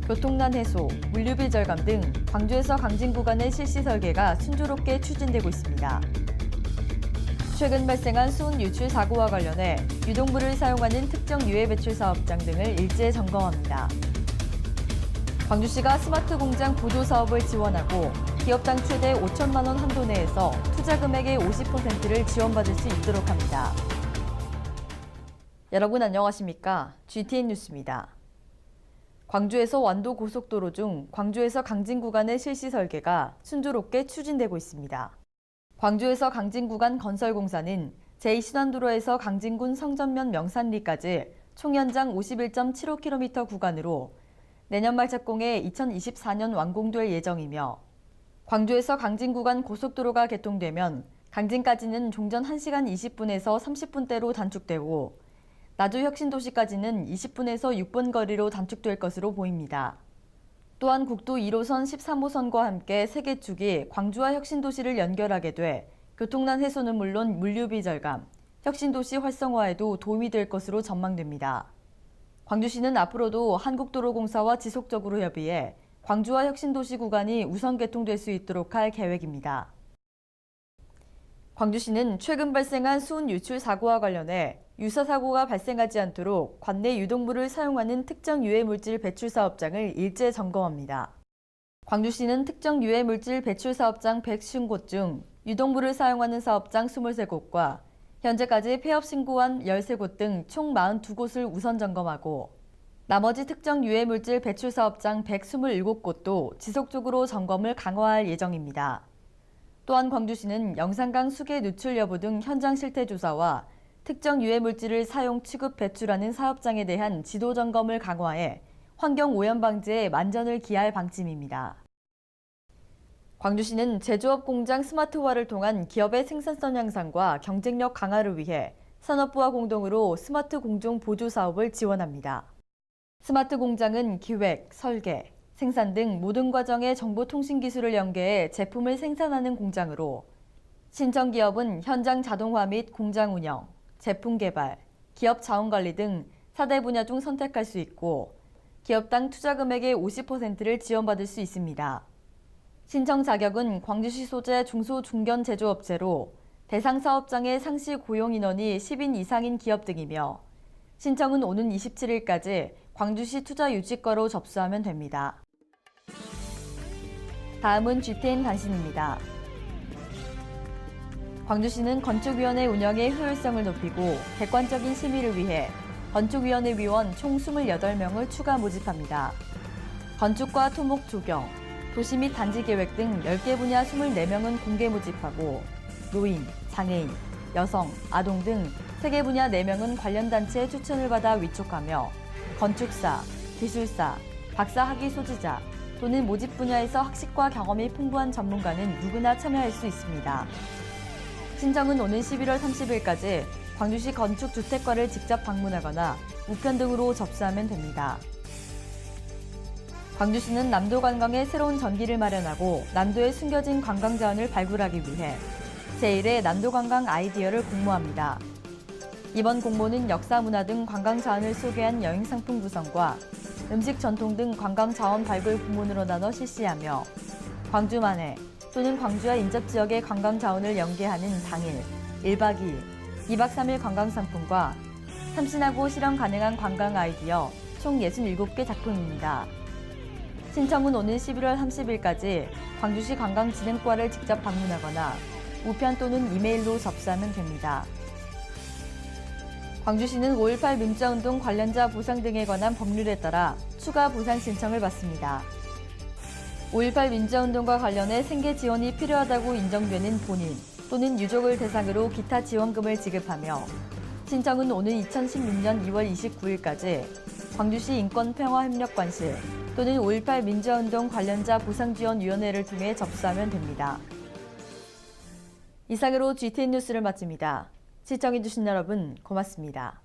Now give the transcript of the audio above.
교통난 해소, 물류비 절감 등 광주에서 강진 구간의 실시 설계가 순조롭게 추진되고 있습니다. 최근 발생한 수은 유출 사고와 관련해 유동물을 사용하는 특정 유해 배출 사업장 등을 일제 점검합니다. 광주시가 스마트 공장 보조 사업을 지원하고 기업당 최대 5천만 원 한도 내에서 투자 금액의 50%를 지원받을 수 있도록 합니다. 여러분 안녕하십니까? GTN 뉴스입니다. 광주에서 완도 고속도로 중 광주에서 강진 구간의 실시 설계가 순조롭게 추진되고 있습니다. 광주에서 강진 구간 건설 공사는 제2신안도로에서 강진군 성전면 명산리까지 총 연장 51.75km 구간으로 내년 말 착공해 2024년 완공될 예정이며 광주에서 강진 구간 고속도로가 개통되면 강진까지는 종전 1시간 20분에서 30분대로 단축되고 나주 혁신도시까지는 20분에서 6분 거리로 단축될 것으로 보입니다. 또한 국도 1호선 13호선과 함께 3개 축이 광주와 혁신도시를 연결하게 돼 교통난 해소는 물론 물류비 절감, 혁신도시 활성화에도 도움이 될 것으로 전망됩니다. 광주시는 앞으로도 한국도로공사와 지속적으로 협의해 광주와 혁신도시 구간이 우선 개통될 수 있도록 할 계획입니다. 광주시는 최근 발생한 수은 유출 사고와 관련해 유사 사고가 발생하지 않도록 관내 유동물을 사용하는 특정 유해물질 배출 사업장을 일제 점검합니다. 광주시는 특정 유해물질 배출 사업장 150곳 중 유동물을 사용하는 사업장 23곳과 현재까지 폐업 신고한 13곳 등 총 42곳을 우선 점검하고 나머지 특정 유해물질 배출 사업장 127곳도 지속적으로 점검을 강화할 예정입니다. 또한 광주시는 영산강 수계 누출 여부 등 현장 실태 조사와 특정 유해물질을 사용, 취급, 배출하는 사업장에 대한 지도 점검을 강화해 환경 오염 방지에 만전을 기할 방침입니다. 광주시는 제조업 공장 스마트화를 통한 기업의 생산성 향상과 경쟁력 강화를 위해 산업부와 공동으로 스마트 공정 보조 사업을 지원합니다. 스마트 공장은 기획, 설계, 생산 등 모든 과정에 정보통신 기술을 연계해 제품을 생산하는 공장으로 신청 기업은 현장 자동화 및 공장 운영, 제품 개발, 기업 자원관리 등 4대 분야 중 선택할 수 있고 기업당 투자 금액의 50%를 지원받을 수 있습니다. 신청 자격은 광주시 소재 중소 중견 제조업체로 대상 사업장의 상시 고용 인원이 10인 이상인 기업 등이며 신청은 오는 27일까지 광주시 투자유치과로 접수하면 됩니다. 다음은 GTN 단신입니다. 광주시는 건축위원회 운영의 효율성을 높이고 객관적인 심의를 위해 건축위원회 위원 총 28명을 추가 모집합니다. 건축과 토목 조경, 도시 및 단지 계획 등 10개 분야 24명은 공개 모집하고 노인, 장애인, 여성, 아동 등 3개 분야 4명은 관련 단체의 추천을 받아 위촉하며 건축사, 기술사, 박사 학위 소지자 또는 모집 분야에서 학식과 경험이 풍부한 전문가는 누구나 참여할 수 있습니다. 신청은 오는 11월 30일까지 광주시 건축주택과를 직접 방문하거나 우편 등으로 접수하면 됩니다. 광주시는 남도 관광에 새로운 전기를 마련하고 남도에 숨겨진 관광자원을 발굴하기 위해 제1회 남도 관광 아이디어를 공모합니다. 이번 공모는 역사 문화 등 관광 자원을 소개한 여행 상품 구성과 음식 전통 등 관광 자원 발굴 부문으로 나눠 실시하며 광주만의 또는 광주와 인접 지역의 관광 자원을 연계하는 당일, 1박 2일, 2박 3일 관광 상품과 참신하고 실현 가능한 관광 아이디어 총 67개 작품입니다. 신청은 오는 11월 30일까지 광주시 관광진흥과를 직접 방문하거나 우편 또는 이메일로 접수하면 됩니다. 광주시는 5.18 민주화운동 관련자 보상 등에 관한 법률에 따라 추가 보상 신청을 받습니다. 5.18 민주화운동과 관련해 생계 지원이 필요하다고 인정되는 본인 또는 유족을 대상으로 기타 지원금을 지급하며 신청은 오는 2016년 2월 29일까지 광주시 인권평화협력관실 또는 5.18 민주화운동 관련자 보상지원위원회를 통해 접수하면 됩니다. 이상으로 GTN 뉴스를 마칩니다. 시청해주신 여러분 고맙습니다.